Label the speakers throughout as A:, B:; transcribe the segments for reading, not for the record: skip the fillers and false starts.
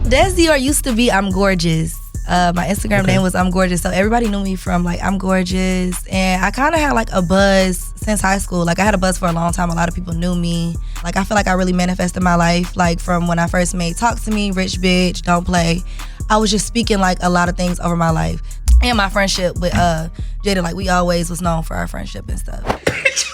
A: Dess Dior used to be I'm Gorgeous. My Instagram name was I'm Gorgeous, so everybody knew me from like I'm Gorgeous, and I kind of had like a buzz since high school. Like I had a buzz for a long time. A lot of people knew me. Like I feel like I really manifested my life. Like from when I first made Talk to Me, Rich Bitch, Don't Play. I was just speaking like a lot of things over my life. And my friendship with Jayda, like we always was known for our friendship and stuff.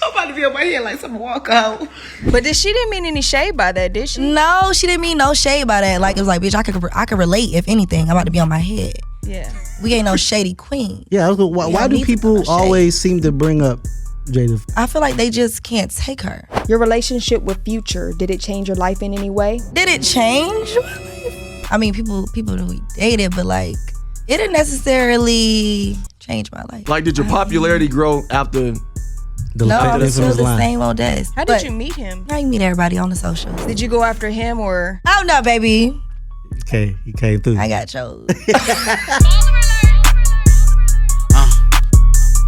B: I'm about to be on my head like someone walk out.
C: But she didn't mean any shade by that, did she?
A: No, she didn't mean no shade by that. Like it was like, bitch, I could relate. If anything, I'm about to be on my head.
C: Yeah.
A: We ain't no shady queen.
D: Yeah, why do people always seem to bring up Jayda?
A: I feel like they just can't take her.
C: Your relationship with Future, did it change your life in any way?
A: Did it change my life? I mean, people who we dated, but like it didn't necessarily change my life.
E: Like, did your popularity grow after?
A: No, I'm still the same old Dess.
C: How did you meet him?
A: How you meet everybody on the socials?
C: Did you go after him or?
A: Oh no, baby.
D: Okay, he came through.
A: I got chose.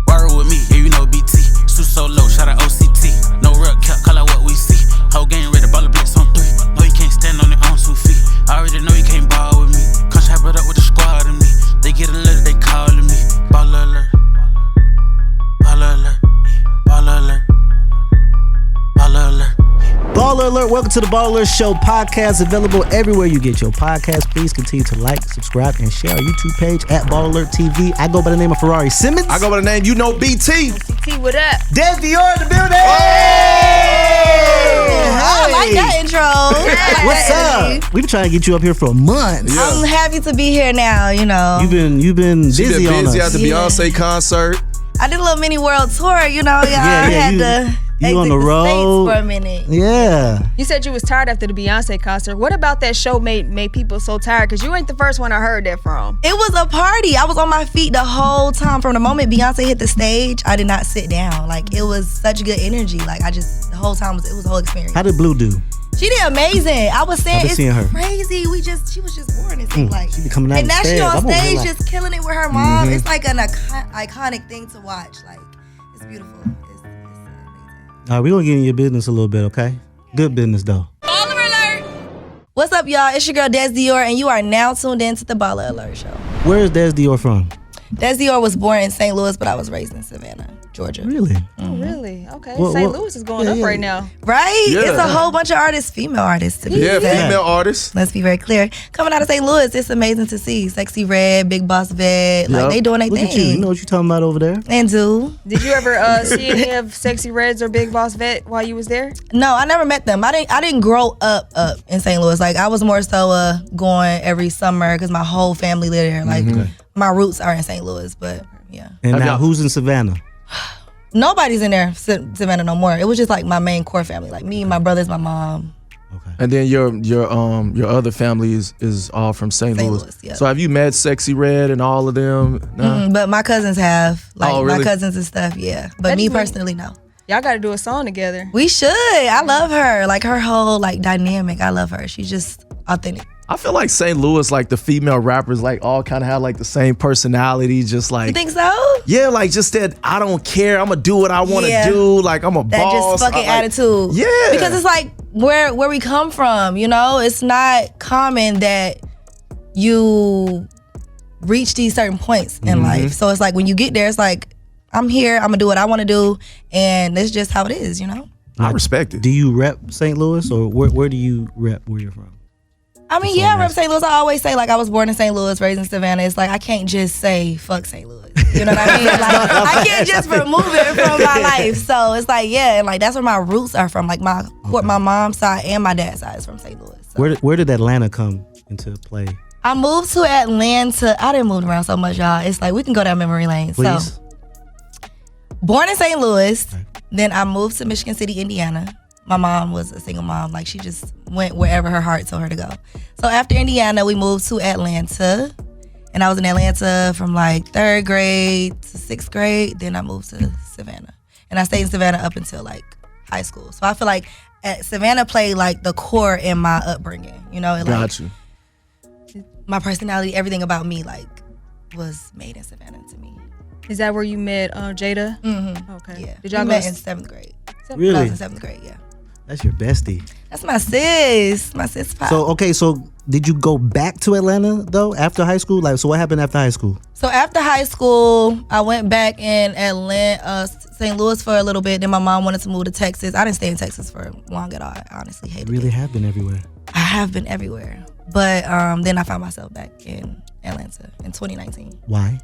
F: Word with me, yeah, you know BT. Suit so low, shout out OCT. No real cap, call out what we see. Whole game ready, baller blitz on 3. No, you can't stand on your own 2 feet. I already know you can't ball with me. Come chop it up with the squad and me. They get a letter, they calling me. BallerAlert. BallerAlert. BallerAlert. BallerAlert.
D: BallerAlert, welcome to the BallerAlert Show podcast, available everywhere you get your podcast. Please continue to like, subscribe, and share our YouTube page at BallerAlert TV. I go by the name of Ferrari Simmons.
E: I go by the name, you know, BT.
C: T, what up?
D: Dess Dior in the building.
A: I like that intro.
D: What's up? We've been trying to get you up here for a month.
A: Yeah. I'm happy to be here now, you know.
D: You've been busy on us.
E: At the Beyonce concert.
A: I did a little mini world tour, you know. I had to
D: you on the road
A: for a minute.
D: Yeah.
C: You said you was tired after the Beyonce concert. What about that show made people so tired? Because you ain't the first one I heard that from.
A: It was a party. I was on my feet the whole time. From the moment Beyonce hit the stage, I did not sit down. Like it was such good energy. Like the whole time it was a whole experience.
D: How did Blue do?
A: She did amazing. I was saying it's
D: her.
A: crazy. She was just born. It seemed like.
D: She be coming out
A: and now she on stage
D: like,
A: just killing it with her mom. It's like an iconic thing to watch. Like it's beautiful. It's amazing.
D: All right, we're gonna get in your business a little bit, okay? Good business though.
C: BallerAlert.
A: What's up, y'all? It's your girl Dess Dior, and you are now tuned in to the BallerAlert Show.
D: Where is Dess Dior from?
A: Dess Dior was born in St. Louis, but I was raised in Savannah, Georgia.
D: Really?
C: Oh, really? Okay.
D: Well,
C: St. Louis is going up right now.
A: Right?
E: Yeah.
A: It's a whole bunch of artists, female artists to be exact.
E: Female artists.
A: Let's be very clear. Coming out of St. Louis, it's amazing to see. Sexy Red, Big Boss Vet, like they doing their
D: Look
A: thing.
D: at you. You know what you're talking about over there?
A: And do.
C: Did you ever see any of Sexy Reds or Big Boss Vet while you was there?
A: No, I never met them. I didn't grow up in St. Louis. Like I was more so going every summer because my whole family lived there. Like my roots are in St. Louis, but yeah.
D: And now who's in Savannah?
A: Nobody's in there, Savannah, no more. It was just like my main core family, like me, my brothers, my mom.
D: Okay.
E: And then your other family is all from St. Louis.
A: Yeah.
E: So have you met Sexy Red and all of them? No?
A: But my cousins have, like
E: really?
A: my cousins and stuff, yeah. But me personally, no.
C: Y'all got to do a song together.
A: We should. I love her. Like her whole like dynamic. I love her. She's just authentic.
E: I feel like St. Louis, like the female rappers, like all kind of have like the same personality. Just like
A: You think so?
E: Yeah, like just that I don't care. I'm gonna do what I want to do. Like I'm a
A: that
E: boss.
A: That just fucking attitude.
E: Yeah.
A: Because it's like where we come from. You know, it's not common that you reach these certain points in life. So it's like when you get there, it's like I'm here. I'm gonna do what I want to do, and it's just how it is. You know.
E: I respect it.
D: Do you rep St. Louis, or where do you rep where you're from?
A: I mean, yeah, I rep St. Louis. I always say, like, I was born in St. Louis, raised in Savannah. It's like, I can't just say, fuck St. Louis. You know what I mean? Like, I can't just remove it from my life. So it's like, yeah, and like, that's where my roots are from. Like, my mom's side and my dad's side is from St. Louis. So.
D: Where did Atlanta come into play?
A: I moved to Atlanta. I didn't move around so much, y'all. It's like, we can go down memory lane.
D: Please.
A: So, born in St. Louis, then I moved to Michigan City, Indiana. My mom was a single mom. Like, she just went wherever her heart told her to go. So after Indiana, we moved to Atlanta. And I was in Atlanta from like 3rd grade to 6th grade. Then I moved to Savannah. And I stayed in Savannah up until like high school. So I feel like Savannah played like the core in my upbringing. You know,
E: Got you.
A: My personality, everything about me like was made in Savannah to me.
C: Is that where you met Jayda?
A: Mm-hmm.
C: Okay.
A: Yeah.
C: Did y'all
A: we
C: go
A: met in 7th grade.
D: Really?
A: I was in 7th grade, yeah.
D: That's your bestie.
A: That's my sis. My sis pop.
D: So did you go back to Atlanta though after high school? Like, so what happened after high school?
A: So after high school, I went back in Atlanta, St. Louis for a little bit. Then my mom wanted to move to Texas. I didn't stay in Texas for long at all. I honestly hated it.
D: Really have been everywhere.
A: I have been everywhere. But then I found myself back in Atlanta in 2019.
D: Why?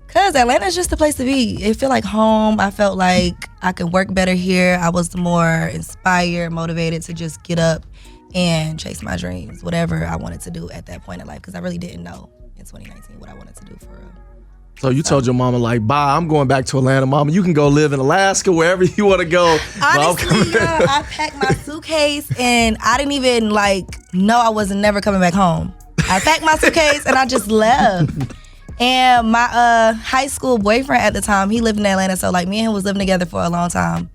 A: Because Atlanta's just the place to be. It felt like home. I felt like I could work better here. I was more inspired, motivated to just get up and chase my dreams, whatever I wanted to do at that point in life. Because I really didn't know in 2019 what I wanted to do for real.
E: So you told your mama, like, bye, I'm going back to Atlanta. Mama, you can go live in Alaska, wherever you want to go.
A: Honestly, I packed my suitcase and I didn't even know I was never coming back home. I packed my suitcase and I just left. And my high school boyfriend at the time, he lived in Atlanta. So me and him was living together for a long time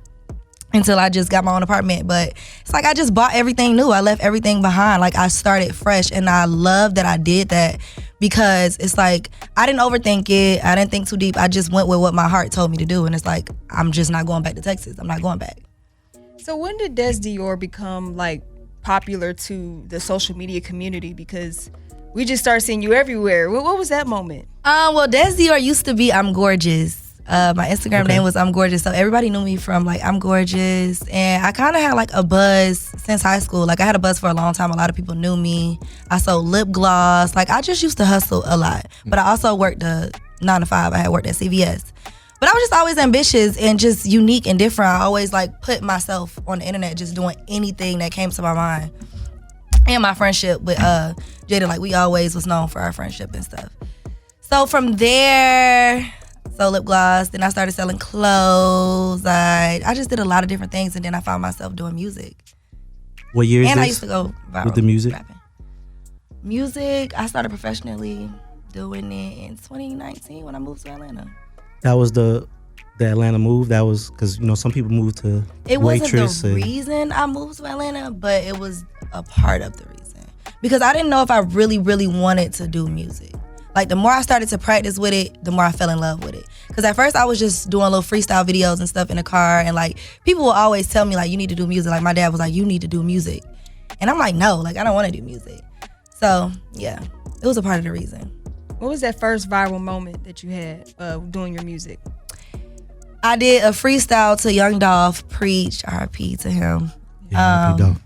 A: until I just got my own apartment. But it's I just bought everything new. I left everything behind. I started fresh. And I love that I did that because it's I didn't overthink it. I didn't think too deep. I just went with what my heart told me to do. And it's I'm just not going back to Texas. I'm not going back.
C: So when did Dess Dior become popular to the social media community? Because we just started seeing you everywhere. What was that moment?
A: Well, Dess Dior used to be I'm Gorgeous. My Instagram name was I'm Gorgeous. So everybody knew me from I'm Gorgeous. And I kind of had a buzz since high school. I had a buzz for a long time. A lot of people knew me. I sold lip gloss. I just used to hustle a lot. But I also worked a 9 to 5. I had worked at CVS. But I was just always ambitious and just unique and different. I always put myself on the internet just doing anything that came to my mind. And my friendship with Jayda, we always was known for our friendship and stuff. So from there, sold lip gloss. Then I started selling clothes. I just did a lot of different things, and then I found myself doing music.
D: What year is
A: and
D: this?
A: I used to go viral
D: with the music?
A: Rapping. Music, I started professionally doing it in 2019 when I moved to Atlanta.
D: That was the Atlanta move. That was because some people move to
A: It
D: waitress.
A: wasn't the reason I moved to Atlanta, but it was a part of the reason because I didn't know if I really, really wanted to do music. The more I started to practice with it, the more I fell in love with it. Because at first I was just doing little freestyle videos and stuff in the car, and people will always tell me you need to do music. My dad was you need to do music, and I'm no, I don't want to do music. So yeah, it was a part of the reason.
C: What was that first viral moment that you had doing your music?
A: I did a freestyle to Young Dolph, Preach, RIP to him.
D: Yeah, Dolph.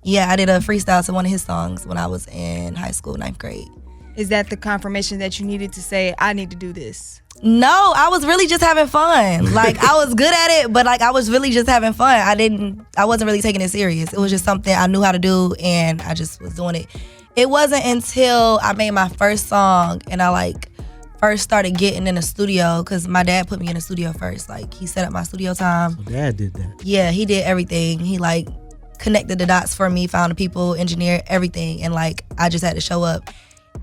A: Yeah, I did a freestyle to one of his songs when I was in high school, 9th grade.
C: Is that the confirmation that you needed to say, I need to do this?
A: No, I was really just having fun. I was good at it, but I was really just having fun. I wasn't really taking it serious. It was just something I knew how to do, and I just was doing it. It wasn't until I made my first song and I first started getting in the studio, because my dad put me in the studio first. He set up my studio time.
D: So dad did that.
A: Yeah, he did everything. He connected the dots for me, found the people, engineered everything, and I just had to show up.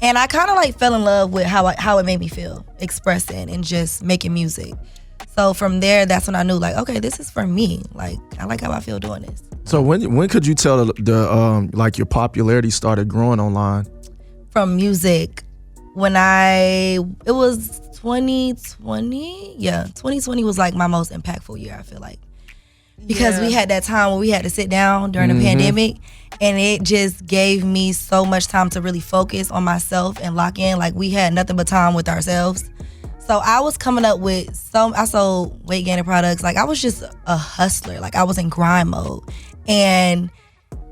A: And I kind of fell in love with how it made me feel, expressing and just making music. So from there, that's when I knew okay, this is for me. I like how I feel doing this.
E: So when could you tell the your popularity started growing online?
A: From music, it was 2020. Yeah, 2020 was my most impactful year, I feel because we had that time where we had to sit down during the pandemic, and it just gave me so much time to really focus on myself and lock in. We had nothing but time with ourselves. So I was coming up with I sold weight gaining products. I was just a hustler. I was in grind mode. And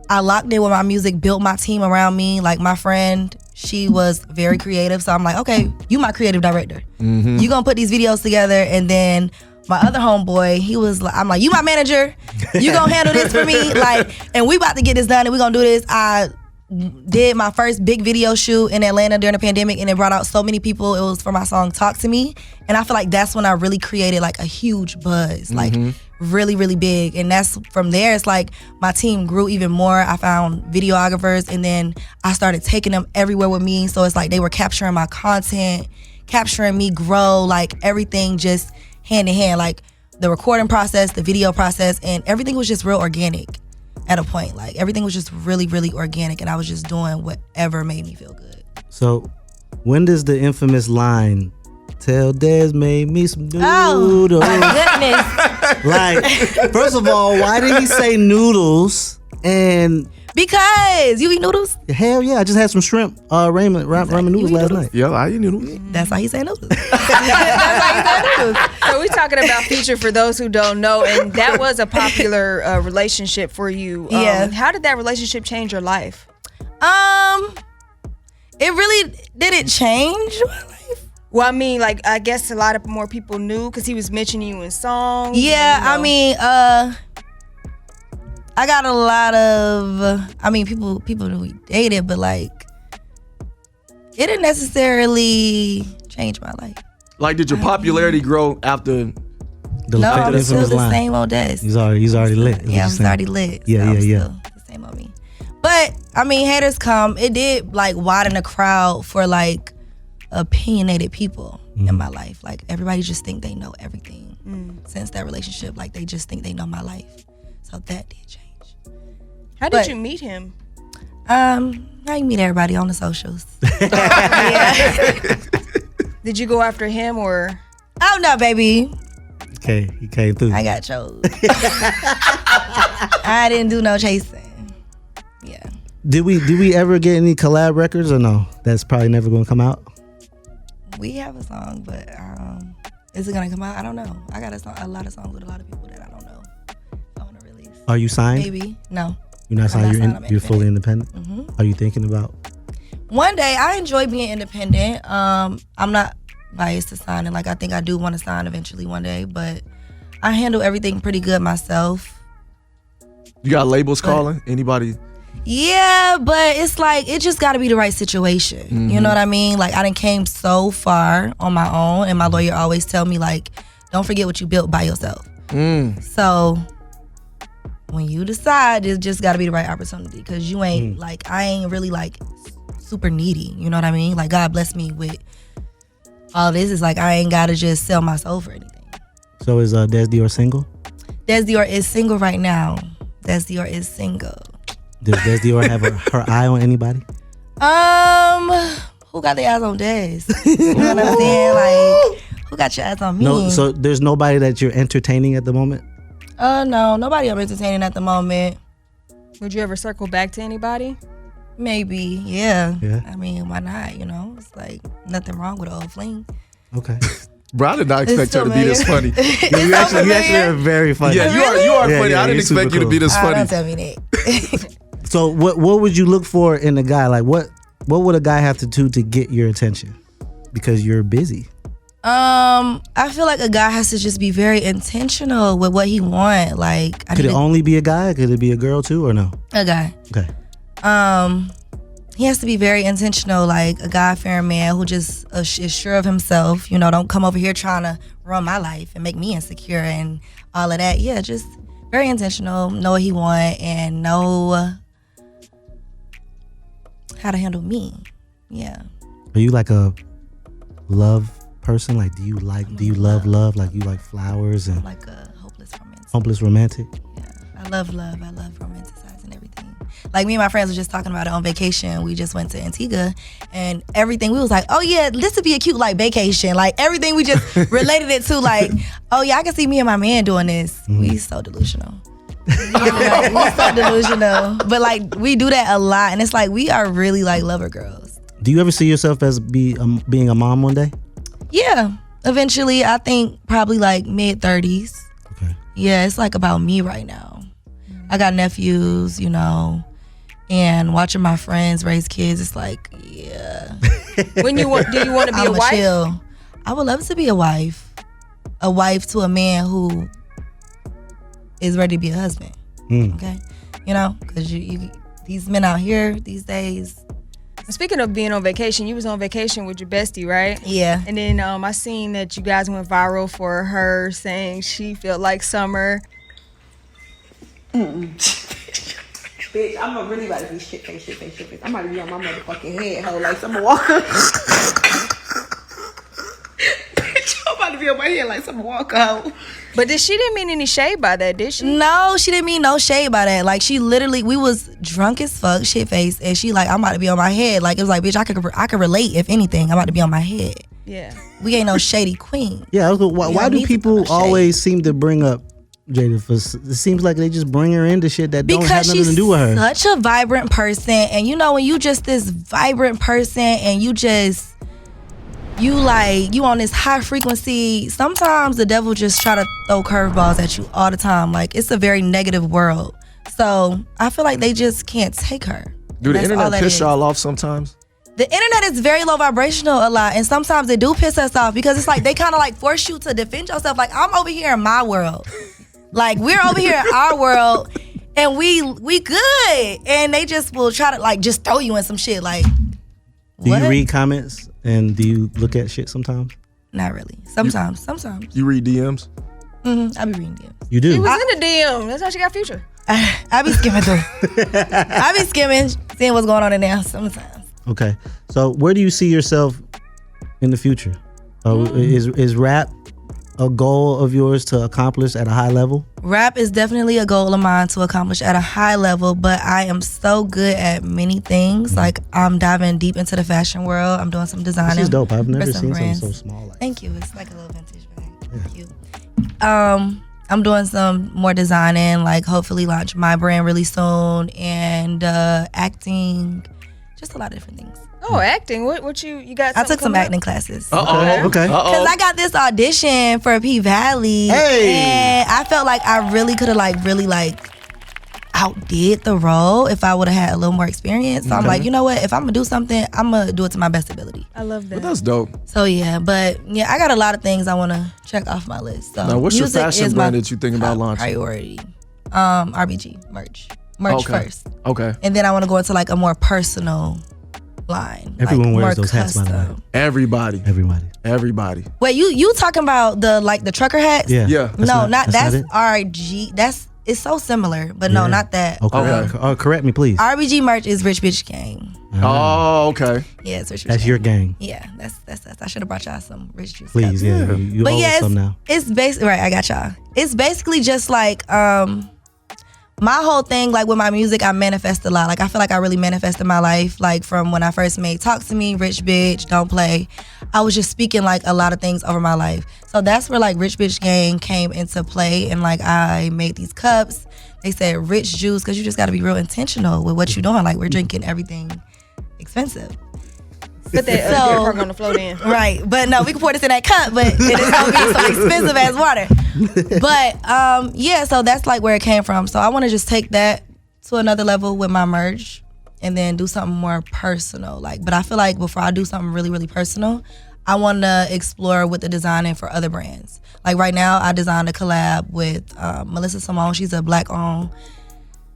A: I locked in with my music, built my team around me. My friend, she was very creative. So I'm okay, you my creative director. Mm-hmm. You gonna put these videos together, and then my other homeboy, I'm you my manager. You gonna handle this for me. And we about to get this done, and we gonna do this. I did my first big video shoot in Atlanta during the pandemic, and it brought out so many people. It was for my song Talk to Me. And I feel that's when I really created a huge buzz, really, really big. And that's from there, it's my team grew even more. I found videographers, and then I started taking them everywhere with me. So it's they were capturing my content, capturing me grow, everything just hand in hand, the recording process, the video process, and everything was just real organic at a point. Everything was just really, really organic, and I was just doing whatever made me feel good.
D: So when does the infamous line, tell Dess made me some noodles?
A: Oh, my goodness.
D: First of all, why did he say noodles? And
A: Because you eat noodles.
D: hell yeah, I just had some shrimp ramen noodles last night.
E: Yeah, I eat noodles.
A: That's why he said noodles. That's why he said noodles.
C: So we're talking about Future for those who don't know, and that was a popular relationship for you.
A: Yeah.
C: How did that relationship change your life?
A: It really didn't change my life.
C: Well, I mean, like, I guess a lot of more people knew because he was mentioning you in songs.
A: Yeah,
C: and, you know.
A: I mean, I got a lot of. I mean, people knew we dated, but like, it didn't necessarily change my life.
E: Like, did your popularity grow after?
A: No, I'm
D: infamous
A: still the
D: line.
A: same old Dess.
D: He's already lit. is what
A: Yeah,
D: you're
A: I'm
D: saying.
A: already lit.
D: Yeah,
A: so I'm
D: yeah.
A: still the same old me. But I mean, haters come. It did like widen the crowd for like opinionated people in my life. Like everybody just think they know everything since that relationship. Like they just think they know my life. So that did change.
C: How did
A: but-
C: you meet him?
A: I meet everybody on the socials.
C: Did you go after him or?
A: Oh no, baby.
D: Okay, he came through.
A: I got chose. I didn't do no chasing. Yeah.
D: Did we ever get any collab records or no? That's probably never gonna come out.
A: We have a song, but is it gonna come out? I don't know. I got a lot of songs with a lot of people that I don't know if I want to release.
D: Are you signed?
A: Maybe. No.
D: You're not
A: I'm
D: signed.
A: not signed, I'm
D: You're fully independent. Are you thinking about?
A: One day, I enjoy being independent. I'm not biased to signing. Like I think I do want to sign eventually one day, but I handle everything pretty good myself.
E: You got labels calling? Anybody?
A: Yeah, but it's like it just got to be the right situation. You know what I mean? Like I done came so far on my own, and my lawyer always tell me like, don't forget what you built by yourself. So when you decide, it just got to be the right opportunity because you ain't like I ain't really like super needy. You know what I mean? Like God bless me with all this. Is like I ain't got to just sell my soul for anything.
D: So is Dess Dior single?
A: Dess Dior is single right now. Dess Dior is single.
D: Does Dess Dior have her eye on anybody?
A: Who got their eyes on Dess? You know what I'm saying? Like, who got your eyes on me?
D: No. So there's nobody that you're entertaining at the moment.
A: No, nobody I'm entertaining at the moment.
C: Would you ever circle back to anybody?
A: Maybe, yeah.
D: Yeah.
A: I mean, why not? You know, it's like nothing wrong with an old fling.
D: Okay.
E: Bro, I did not expect her to be this funny.
D: you actually are very funny.
E: Yeah, you are
D: Yeah,
E: funny.
D: yeah,
E: I didn't
D: you're super
E: expect you to be
D: cool.
E: this
A: Don't
E: funny.
A: tell me that.
D: So what would you look for in a guy? Like what would a guy have to do to get your attention? Because you're busy.
A: I feel like a guy has to just be very intentional with what he want. Like,
D: Could it only be a guy? Could it be a girl too, or no?
A: a guy.
D: Okay.
A: He has to be very intentional, like a God-fearing man who just is sure of himself. You know, don't come over here trying to run my life and make me insecure and all of that. Yeah, just very intentional, know what he want and know how to handle me. Yeah.
D: Are you like a love person? Like, do you love love? Like, you like flowers and
A: Like a hopeless
D: romantic?
A: romantic. Yeah, I love love. I love romanticizing everything. Like me and my friends were just talking about it on vacation. We just went to Antigua and everything. We was like, oh yeah, this would be a cute like vacation. Like everything we just related it to like, oh yeah, I can see me and my man doing this. We so delusional. We so delusional. But like we do that a lot and it's like we are really like lover girls.
D: Do you ever see yourself as being a mom one day?
A: Yeah. Eventually, I think probably like mid-30s.
D: Okay.
A: Yeah, it's like about me right now. I got nephews, you know, and watching my friends raise kids, it's like, yeah.
C: Do you want to be a wife?
A: Chill. I would love to be a wife to a man who is ready to be a husband. Okay, you know, because you these men out here these days.
C: Speaking of being on vacation, you was on vacation with your bestie, right?
A: Yeah.
C: And then I seen that you guys went viral for her saying she felt like summer.
B: Bitch, I'm really about to be shit face. I'm about to be on my motherfucking head, hoe, like Summer Walker. Bitch, I'm about to be on my head like Summer Walker, hoe.
C: But she didn't mean any shade by that, did she?
A: No, she didn't mean no shade by that. Like she literally, we was drunk as fuck, shit faced, and she like, I'm about to be on my head. Like it was like, bitch, I could relate. If anything, I'm about to be on my head.
C: Yeah.
A: We ain't no shady queen.
D: Yeah. Why
A: don't
D: do
A: need to
D: people
A: put no shade.
D: always seem to bring up Jayda? For it seems like they just bring her into shit that don't have
A: Because
D: nothing
A: she's
D: to do with her.
A: such a vibrant person, and you know when you just this vibrant person, and you on this high frequency. Sometimes the devil just try to throw curveballs at you all the time. Like it's a very negative world. So I feel like they just can't take her.
E: Do the
A: That's all
E: internet
A: that
E: piss
A: is.
E: y'all off sometimes?
A: The internet is very low vibrational a lot, and sometimes it do piss us off because it's like they kind of like force you to defend yourself. Like I'm over here in my world, like we're over here in our world, and we good, and they just will try to like just throw you in some shit. Like,
D: Do
A: what?
D: you read comments and do you look at shit sometimes?
A: Not really. Sometimes.
E: You read DMs?
A: I be reading DMs.
D: You do.
C: She was in the DM. That's how she got Future.
A: I be skimming through. I be skimming, seeing what's going on in there sometimes.
D: Okay. So where do you see yourself in the future? Is rap a goal of yours to accomplish at a high level?
A: Rap is definitely a goal of mine to accomplish at a high level, but I am so good at many things. Like I'm diving deep into the fashion world. I'm doing some designing.
D: This is dope. I've
A: for
D: never
A: some
D: seen
A: brands.
D: something so small. Like
A: Thank you. It's like a little vintage bag. Thank you. I'm doing some more designing, like hopefully launch my brand really soon, and acting, just a lot of different things.
C: Oh, acting. What you got?
A: I took some
C: coming up?
A: acting classes.
D: Okay.
A: Because I got this audition for P Valley, and I felt like I really could have really outdid the role if I would have had a little more experience. So I'm like, you know what? If I'm gonna do something, I'm gonna do it to my best ability.
C: I love that.
E: But that's dope.
A: So yeah, but yeah, I got a lot of things I want to check off my list. So
E: Now, what's your
A: music
E: fashion
A: is
E: brand
A: my
E: that you think about launching?
A: priority? RBG merch
E: Okay.
A: first,
E: Okay.
A: and then I want to go into like a more personal line.
D: Everyone
A: like,
D: wears
A: more
D: those hats, by the way.
A: custom.
E: Everybody.
D: Everybody.
A: Wait, you talking about the trucker hats?
D: Yeah.
E: Yeah.
A: That's
D: it?
A: RG. It's so similar, but no,
D: Yeah.
A: not that.
D: Okay. Correct me, please.
A: RBG merch is Rich Bitch Gang.
E: Oh, okay.
A: Yeah, it's Rich Bitch
D: That's
A: Gang.
D: your gang.
A: Yeah, that's I should have brought y'all some Rich Juice.
D: Please,
A: cups.
D: yeah. You
A: But
D: owe
A: yeah,
D: us some now.
A: it's basically right. I got y'all. It's basically just like my whole thing. Like with my music, I manifest a lot. Like I feel like I really manifested my life. Like from when I first made "Talk to Me," "Rich Bitch," "Don't Play," I was just speaking like a lot of things over my life. So that's where like Rich Bitch Gang came into play, and like I made these cups. They said rich juice because you just got to be real intentional with what you're doing. Like we're drinking everything expensive.
C: Put that beer park on the float in.
A: Right, but no, we can pour this in that cup, but it is gonna be so expensive as water. But yeah, so that's like where it came from. So I want to just take that to another level with my merch, and then do something more personal. Like, but I feel like before I do something really, really personal, I want to explore with the designing for other brands. Like right now, I designed a collab with Melissa Simone. She's a Black-owned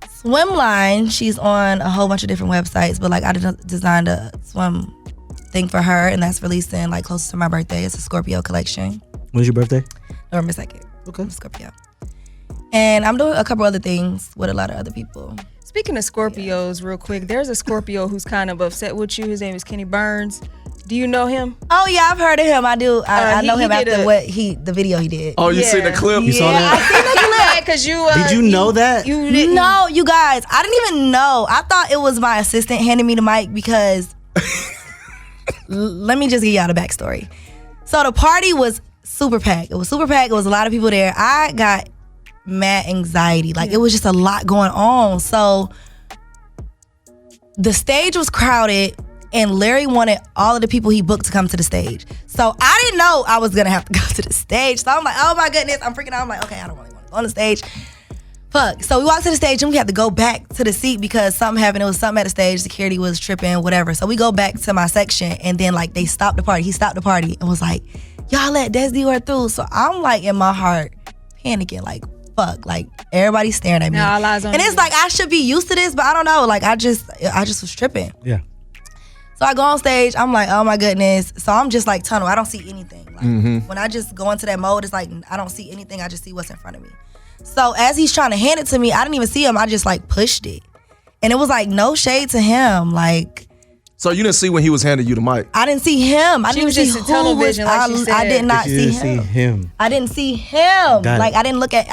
A: swim line. She's on a whole bunch of different websites, but like I designed a swim thing for her, and that's releasing like close to my birthday. It's a Scorpio collection.
D: When's your birthday?
A: November 2nd.
D: Okay.
A: Scorpio. And I'm doing a couple other things with a lot of other people.
C: Speaking of Scorpios, real quick, there's a Scorpio who's kind of upset with you. His name is Kenny Burns. Do you know him?
A: Oh yeah, I've heard of him. I do. I know
C: he
A: him
C: did
A: after the video he did.
E: Oh, you seen the clip?
D: You saw that?
A: I seen the clip.
C: Because you
D: Did you know that?
C: You didn't.
A: No, you guys, I didn't even know. I thought it was my assistant handing me the mic because let me just give y'all the backstory. So the party was super packed. It was super packed. It was a lot of people there. I got mad anxiety. Like it was just a lot going on. So the stage was crowded, and Larry wanted all of the people he booked to come to the stage. So I didn't know I was gonna have to go to the stage. So I'm like, oh my goodness, I'm freaking out. I'm like, okay, I don't really want to go on the stage. Fuck. So we walked to the stage and we had to go back to the seat because something happened. It was something at the stage. Security was tripping, whatever. So we go back to my section, and then like they stopped the party. He stopped the party and was like, y'all let Dess Dior through. So I'm like in my heart panicking, like fuck, like everybody's staring at me.
C: Now all eyes on
A: and it's
C: you.
A: like I should be used to this, but I don't know. Like I just was tripping.
D: Yeah.
A: So I go on stage, I'm like, oh my goodness. So I'm just like tunnel. I don't see anything. Like when I just go into that mode, it's like I don't see anything. I just see what's in front of me. So as he's trying to hand it to me, I didn't even see him. I just like pushed it. And it was like no shade to him. Like,
E: So you didn't see when he was handing you the mic?
A: I didn't see him. I
C: She
A: didn't
C: was
A: see
C: just in
A: who
C: tunnel
A: was-
C: vision, like she said.
A: I did not
D: You
A: see
D: didn't see
A: him.
D: him.
A: I didn't see him.
D: Got
A: Like
D: it.
A: I didn't look at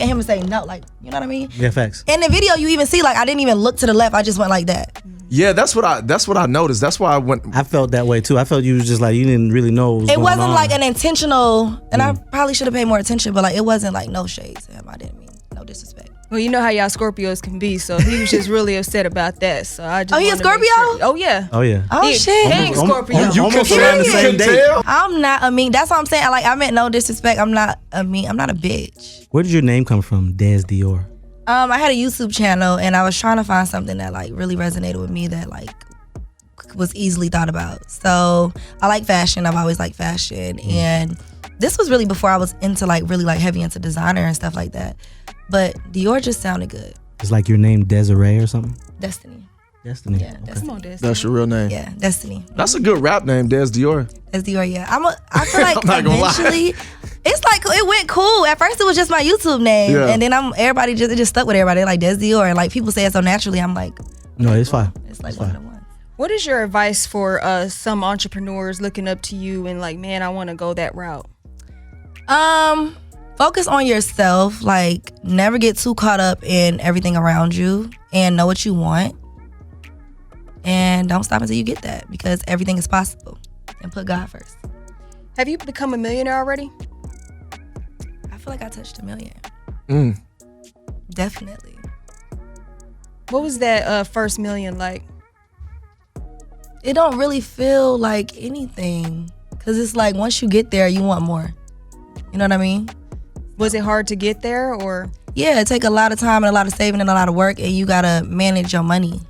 A: him and say no. Like, you know what I mean?
D: Yeah, facts.
A: In the video, you even see like I didn't even look to the left. I just went like that.
E: Yeah, that's what I noticed. That's why I went.
D: I felt that way too. I felt you was just like you didn't really know what was
A: It
D: going
A: wasn't
D: on.
A: like an intentional, and I probably should have paid more attention, but like it wasn't like no shades to him. I didn't mean no disrespect.
C: Well, you know how y'all Scorpios can be, so he was just really upset about that. So I just
A: Oh, he a
C: wanted to make
A: Scorpio?
C: sure. Oh yeah.
D: Oh yeah.
A: Oh
C: He-
A: shit.
C: he ain't Scorpio.
D: Almost around the same day.
E: Tell?
A: I'm not a mean. That's what I'm saying. Like I meant no disrespect. I'm not a mean. I'm not a bitch.
D: Where did your name come from, Dess Dior?
A: I had a YouTube channel and I was trying to find something that like really resonated with me that like was easily thought about. So I like fashion. I've always liked fashion, and this was really before I was into like really like heavy into designer and stuff like that. But Dior just sounded good.
D: It's like your name Desiree or something.
A: Destiny.
D: Destiny.
A: Yeah,
D: Okay.
A: Destiny.
C: Come on, Dess.
E: That's your real name.
A: Yeah, Destiny.
E: That's a good rap name, Dess Dior.
A: That's Dior. Yeah, I feel like
E: I'm not gonna lie.
A: eventually, it's like it went cool. At first, it was just my YouTube name,
E: Yeah.
A: and then it just stuck with everybody. Like Dess Dior, and like people say it so naturally. I'm like,
D: No, it's fine.
A: it's like
D: It's
A: one
D: fine.
A: of the ones.
C: What is your advice for some entrepreneurs looking up to you and like, man, I want to go that route?
A: Focus on yourself. Like, never get too caught up in everything around you, and know what you want. And don't stop until you get that, because everything is possible. And put God first.
C: Have you become a millionaire already?
A: I feel like I touched $1 million.
E: Mm.
A: Definitely.
C: What was that first million like?
A: It don't really feel like anything, because it's like once you get there, you want more. You know what I mean?
C: Was it hard to get there or?
A: Yeah, it take a lot of time and a lot of saving and a lot of work, and you gotta manage your money,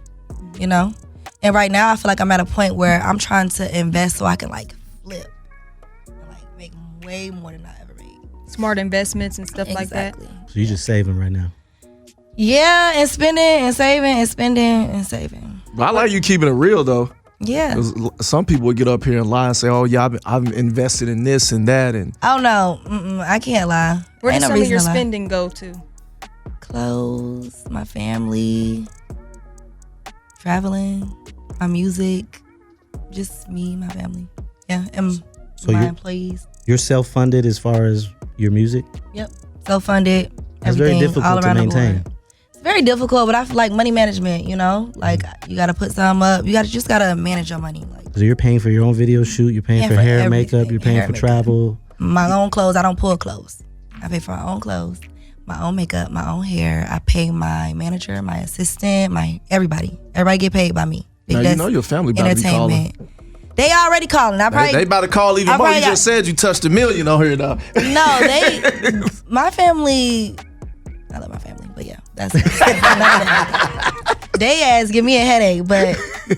A: you know? And right now I feel like I'm at a point where I'm trying to invest so I can like flip and like make way more than I ever made.
C: Smart investments and stuff like that.
A: Exactly.
D: So you just saving right now.
A: Yeah, and spending and saving and spending and saving.
E: But I like you keeping it real though.
A: Yeah.
E: 'Cause some people would get up here and lie and say, "Oh yeah, I've invested in this and that," and
A: I don't know. I can't lie.
C: Where
A: Ain't
C: does
A: no
C: some of
A: reason
C: your
A: to lie.
C: spending go to?
A: Clothes, my family, traveling, my music, just me, my family. Yeah, and
D: So
A: my
D: you're-
A: employees.
D: You're self-funded as far as your music.
A: Yep, self-funded.
D: That's very
A: everything,
D: difficult
A: all
D: to
A: around the
D: maintain.
A: board. It's very difficult, but I feel like money management. You know, like you got to put some up. You just gotta manage your money. Like
D: So you're paying for your own video shoot. You're paying
A: Paying
D: for
A: for
D: hair,
A: everything.
D: makeup. You're paying
A: Hair,
D: for
A: makeup.
D: travel.
A: my own clothes. I don't pull clothes. I pay for my own clothes, my own makeup, my own hair. I pay my manager, my assistant, my everybody. Everybody get paid by me.
E: now you
A: That's
E: know your family about to be calling.
A: entertainment. They already calling. I probably
E: They about to call even
A: I
E: more. You
A: probably
E: just said you touched $1 million on here now.
A: no. They my family. I love my family, but yeah, that's they ass give me a headache, but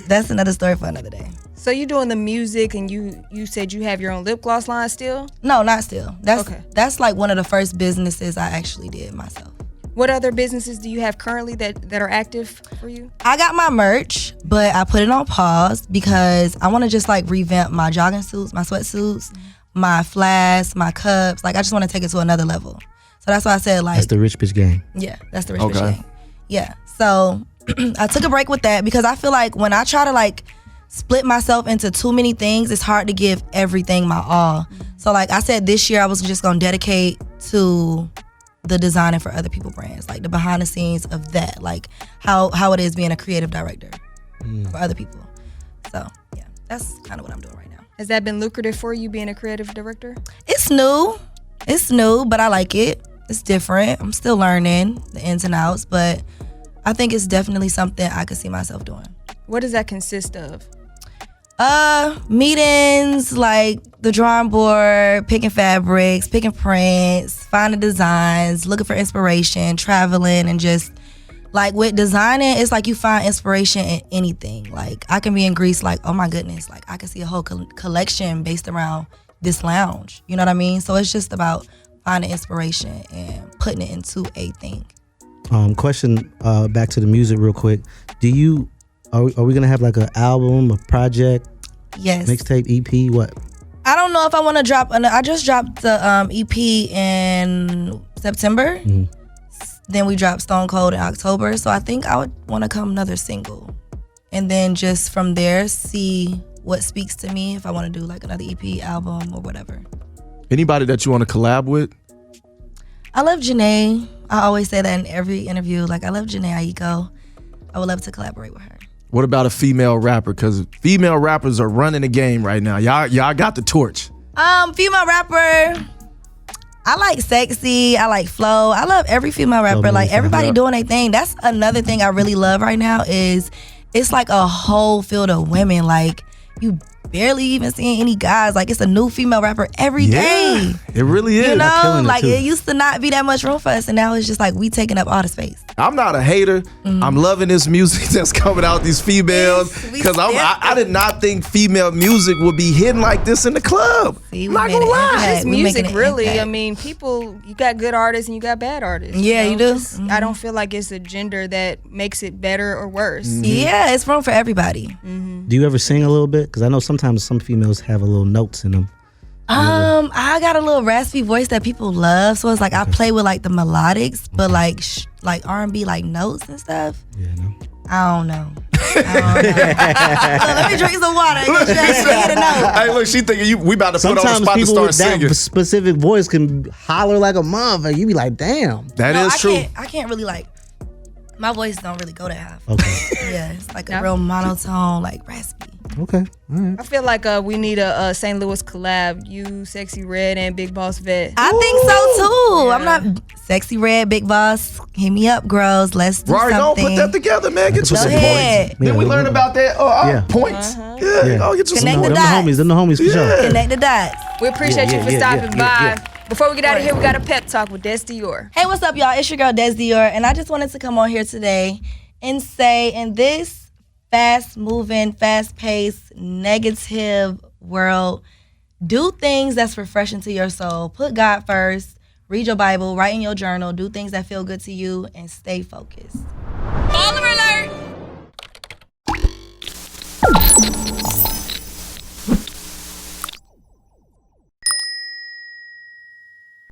A: that's another story for another day.
C: So you doing the music and you said you have your own lip gloss line still?
A: No, not still.
C: Okay.
A: That's like one of the first businesses I actually did myself.
C: What other businesses do you have currently that are active for you?
A: I got my merch, but I put it on pause because I want to just like revamp my jogging suits, my sweatsuits, my flasks, my cups. Like I just want to take it to another level. So that's why I said like,
D: That's the rich bitch game.
A: yeah, that's the rich
E: Okay.
A: bitch game. Yeah. So I took a break with that because I feel like when I try to like split myself into too many things, it's hard to give everything my all. So like I said, this year I was just gonna dedicate to the designing for other people brands, like the behind the scenes of that, like how it is being a creative director for other people. So yeah, that's kind of what I'm doing right now.
C: Has that been lucrative for you being a creative director?
A: It's new, but I like it. It's different. I'm still learning the ins and outs, but I think it's definitely something I could see myself doing.
C: What does that consist of?
A: Meetings, like the drawing board, picking fabrics, picking prints, finding designs, looking for inspiration, traveling, and just like with designing, it's like you find inspiration in anything. Like I can be in Greece, like, oh my goodness, like I can see a whole collection based around this lounge. You know what I mean? So it's just about finding inspiration and putting it into a thing.
D: Question back to the music real quick. Are we gonna have like an album, a project,
A: Yes.
D: mixtape, EP? What?
A: I don't know if I want to drop. I just dropped the EP in September. Then we dropped Stone Cold in October. So I think I would want to come another single, and then just from there see what speaks to me. If I want to do like another EP, album, or whatever.
E: Anybody that you want to collab with?
A: I love Janae. I always say that in every interview. Like I love Janae Aiko. I would love to collaborate with her.
E: What about a female rapper? Because female rappers are running the game right now. Y'all got the torch.
A: Female rapper. I like Sexy. I like Flo. I love every female rapper. Like everybody doing their thing. That's another thing I really love right now is it's like a whole field of women. Like you barely even seeing any guys. Like it's a new female rapper every day.
E: It really is.
A: You know,
D: killing it
A: like
D: too.
A: it used to not be that much room for us, and now it's just like we taking up all the space.
E: I'm not a hater. I'm loving this music that's coming out, these females.
A: Yes, we
E: Because I
A: definitely-
E: did not think female music would be hitting like this in the club.
A: See, we
E: Not
A: made
E: gonna
A: an
E: lie.
A: impact.
C: It's
A: We making
C: music,
A: an
C: really.
A: impact.
C: I mean, people, you got good artists and you got bad artists.
A: Yeah, you do.
C: I don't feel like it's a gender that makes it better or worse.
A: Yeah, it's room for everybody.
D: Do you ever sing a little bit? Because I know sometimes some females have a little notes in them.
A: I got a little raspy voice that people love, so it's like I play with like the melodics, but like R&B like notes and stuff.
D: Yeah, no.
A: I don't know. So let me drink some water and get you that to know.
E: Hey, look, she thinking we about to put on the
D: Sometimes
E: spot to
D: people
E: start
D: with that
E: singing.
D: specific voice can holler like a motherfucker. You be like, damn.
E: That is true.
A: I can't really like. My voice don't really go that high.
D: Okay.
A: Yeah, it's like a real monotone, like raspy.
D: Okay. All right.
C: I feel like we need a St. Louis collab. You, Sexy Red, and Big Boss Vet.
A: I think so too. I'm not Sexy Red, Big Boss. Hit me up, girls. Let's do
E: Rory, don't
A: something.
E: put that together, man. Get you
A: Go
E: some
A: ahead.
E: points. Then we learn about that
D: Yeah.
E: points.
C: Uh-huh.
E: Yeah, go get you some
A: Connect
E: points.
A: the dots.
D: Them the homies for sure.
A: Connect the dots.
C: We appreciate you for stopping by. Before we get out of here, we got a pep talk with Dess Dior.
A: Hey, what's up, y'all? It's your girl, Dess Dior, and I just wanted to come on here today and say, in this fast-moving, fast-paced, negative world, do things that's refreshing to your soul. Put God first. Read your Bible. Write in your journal. Do things that feel good to you, and stay focused.